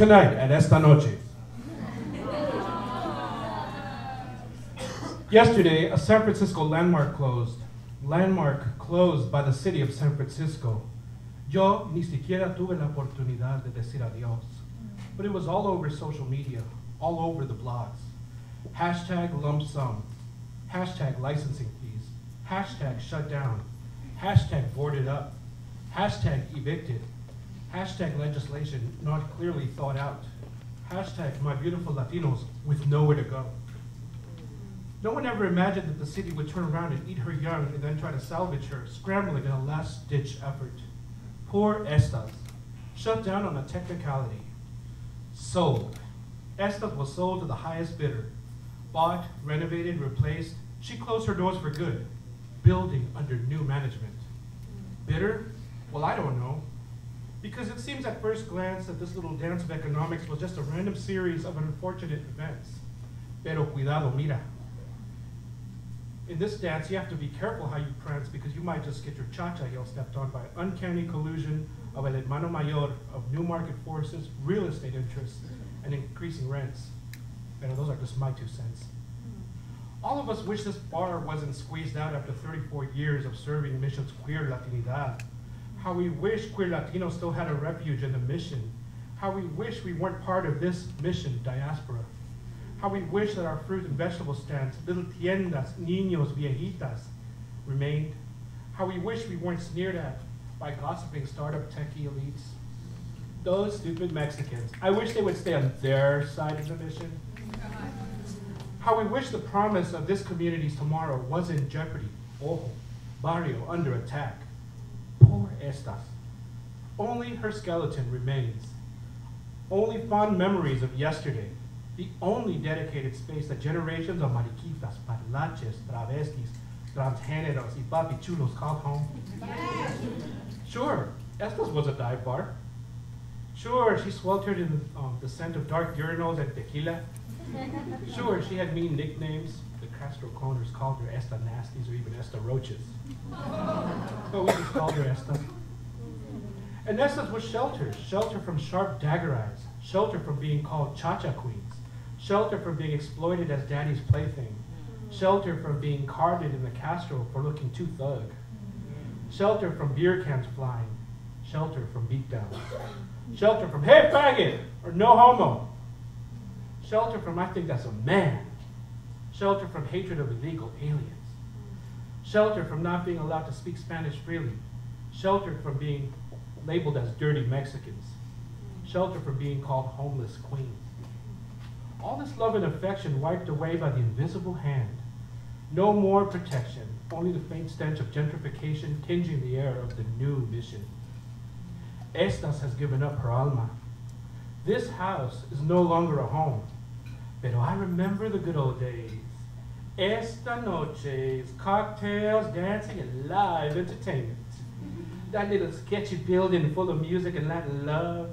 tonight at Esta Noche. Yesterday, a San Francisco landmark closed. Landmark closed by the city of San Francisco. Yo ni siquiera tuve la oportunidad de decir adios. But it was all over social media, all over the blogs. Hashtag lump sum. Hashtag licensing fees. Hashtag shut down. Hashtag boarded up. Hashtag evicted. Hashtag legislation not clearly thought out. Hashtag my beautiful Latinos with nowhere to go. No one ever imagined that the city would turn around and eat her young and then try to salvage her, scrambling in a last-ditch effort. Poor Estas. Shut down on a technicality. Sold. Estas was sold to the highest bidder. Bought, renovated, replaced. She closed her doors for good. Building under new management. Bidder? Well, I don't know. Because it seems at first glance that this little dance of economics was just a random series of unfortunate events. Pero cuidado, mira. In this dance, you have to be careful how you prance because you might just get your cha-cha heel stepped on by uncanny collusion of el hermano mayor of new market forces, real estate interests, and increasing rents. But those are just my 2 cents. All of us wish this bar wasn't squeezed out after 34 years of serving mission's queer Latinidad. How we wish queer Latinos still had a refuge in the mission. How we wish we weren't part of this mission, Diaspora. How we wish that our fruit and vegetable stands, little tiendas, niños, viejitas, remained. How we wish we weren't sneered at by gossiping startup techie elites. Those stupid Mexicans. I wish they would stay on their side of the mission. How we wish the promise of this community's tomorrow was in jeopardy. Ojo, barrio under attack. Poor Estas. Only her skeleton remains. Only fond memories of yesterday. The only dedicated space that generations of mariquitas, parlaches, travestis, transgéneros, y papi chulos called home. Yes. Sure, Estas was a dive bar. Sure, she sweltered in the scent of dark urinals and tequila. Sure, she had mean nicknames. The Castro cloners called her Esta Nasties or even Esta Roaches. But we just called her Esta. And Estas was shelter. Shelter from sharp dagger eyes. Shelter from being called cha-cha queens. Shelter from being exploited as daddy's plaything. Shelter from being carded in the Castro for looking too thug. Shelter from beer cans flying. Shelter from beatdowns. Shelter from, hey faggot, or no homo. Shelter from, I think that's a man. Shelter from hatred of illegal aliens. Shelter from not being allowed to speak Spanish freely. Shelter from being labeled as dirty Mexicans. Shelter from being called homeless queens. All this love and affection wiped away by the invisible hand. No more protection, only the faint stench of gentrification tinging the air of the new mission. Estas has given up her alma. This house is no longer a home. Pero I remember the good old days. Esta noches, cocktails, dancing, and live entertainment. That little sketchy building full of music and Latin love.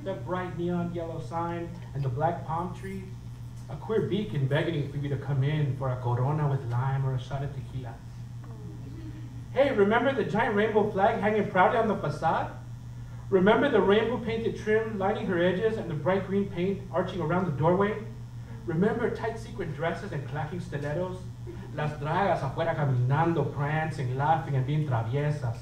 That bright neon yellow sign and the black palm tree. A queer beacon begging for you to come in for a corona with lime or a shot of tequila. Hey, remember the giant rainbow flag hanging proudly on the facade? Remember the rainbow painted trim lining her edges and the bright green paint arching around the doorway? Remember tight sequin dresses and clacking stilettos? Las dragas afuera caminando, prancing, laughing, and being traviesas.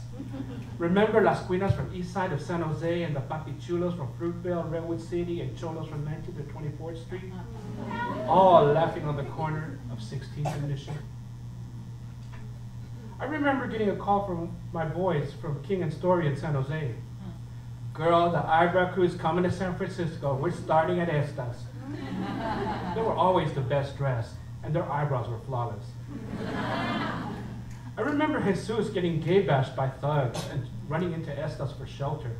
Remember las cuinas from east side of San Jose and the papichulos from Fruitvale, Redwood City, and cholos from 19th to 24th Street? All laughing on the corner of 16th and Mission. I remember getting a call from my boys from King and Story in San Jose. Girl, the eyebrow crew's coming to San Francisco. We're starting at Estas. They were always the best dressed, and their eyebrows were flawless. I remember Jesus getting gay bashed by thugs and running into Estas for shelter.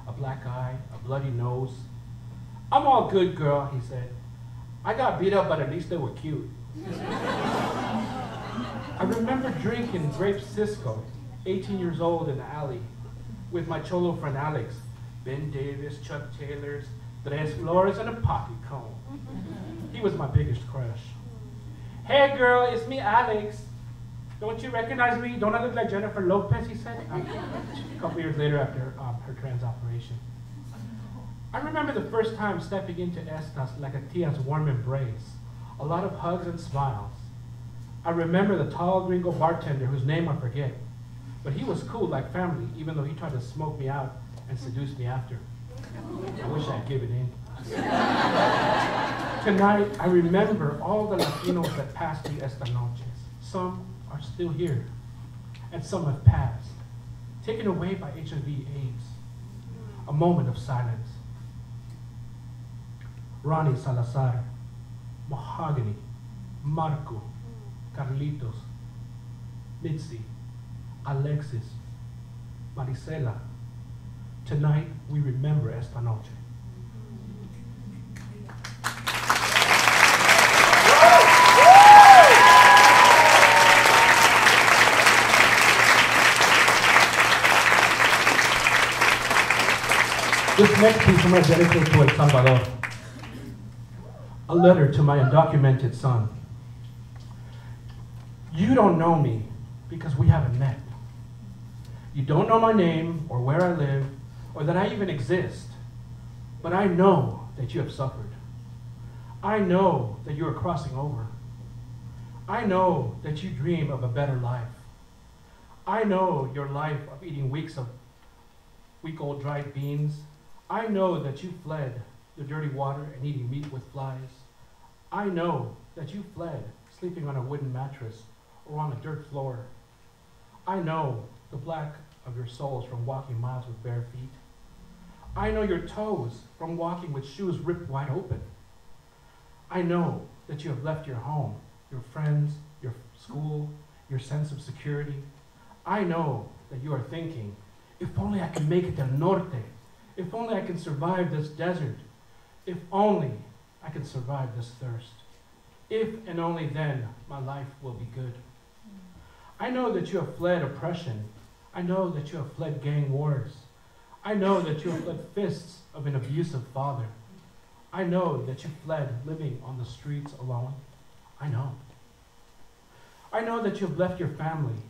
A black eye, a bloody nose. I'm all good, girl, he said. I got beat up, but at least they were cute. I remember drinking grape Cisco, 18 years old in the alley, with my cholo friend Alex, Ben Davis, Chuck Taylor's, Tres Flores, and a poppy cone. He was my biggest crush. Hey girl, it's me, Alex. Don't you recognize me? Don't I look like Jennifer Lopez, he said. A couple years later after her trans operation. I remember the first time stepping into Estas like a tia's warm embrace, a lot of hugs and smiles. I remember the tall gringo bartender whose name I forget, but he was cool like family, even though he tried to smoke me out and seduce me after. I wish I'd given in. Tonight, I remember all the Latinos that passed through Esta Noches. Some are still here, and some have passed, taken away by HIV/AIDS. A moment of silence. Ronnie Salazar, Mahogany, Marco, Carlitos, Mitzi, Alexis, Marisela. Tonight, we remember Esta Noche. This next piece I'm going to dedicate to El Salvador. A letter to my undocumented son. You don't know me because we haven't met. You don't know my name or where I live or that I even exist. But I know that you have suffered. I know that you are crossing over. I know that you dream of a better life. I know your life of eating week-old dried beans. I know that you fled the dirty water and eating meat with flies. I know that you fled sleeping on a wooden mattress or on a dirt floor. I know the black of your soles from walking miles with bare feet. I know your toes from walking with shoes ripped wide open. I know that you have left your home, your friends, your school, your sense of security. I know that you are thinking, if only I could make it del norte. If only I can survive this desert. If only I can survive this thirst. If and only then my life will be good. I know that you have fled oppression. I know that you have fled gang wars. I know that you have fled fists of an abusive father. I know that you fled living on the streets alone. I know. I know that you have left your family.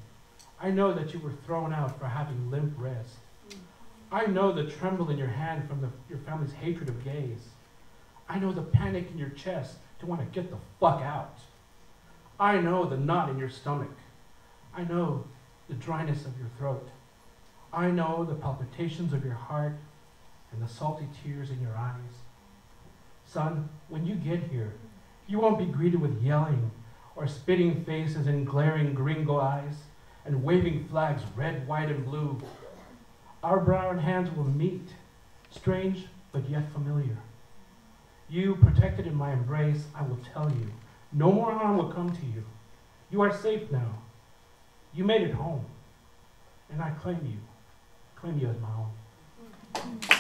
I know that you were thrown out for having limp wrists. I know the tremble in your hand from your family's hatred of gays. I know the panic in your chest to want to get the fuck out. I know the knot in your stomach. I know the dryness of your throat. I know the palpitations of your heart and the salty tears in your eyes. Son, when you get here, you won't be greeted with yelling or spitting faces and glaring gringo eyes and waving flags red, white, and blue. Our brown hands will meet, strange but yet familiar. You, protected in my embrace, I will tell you, no more harm will come to you. You are safe now. You made it home, and I claim you as my own.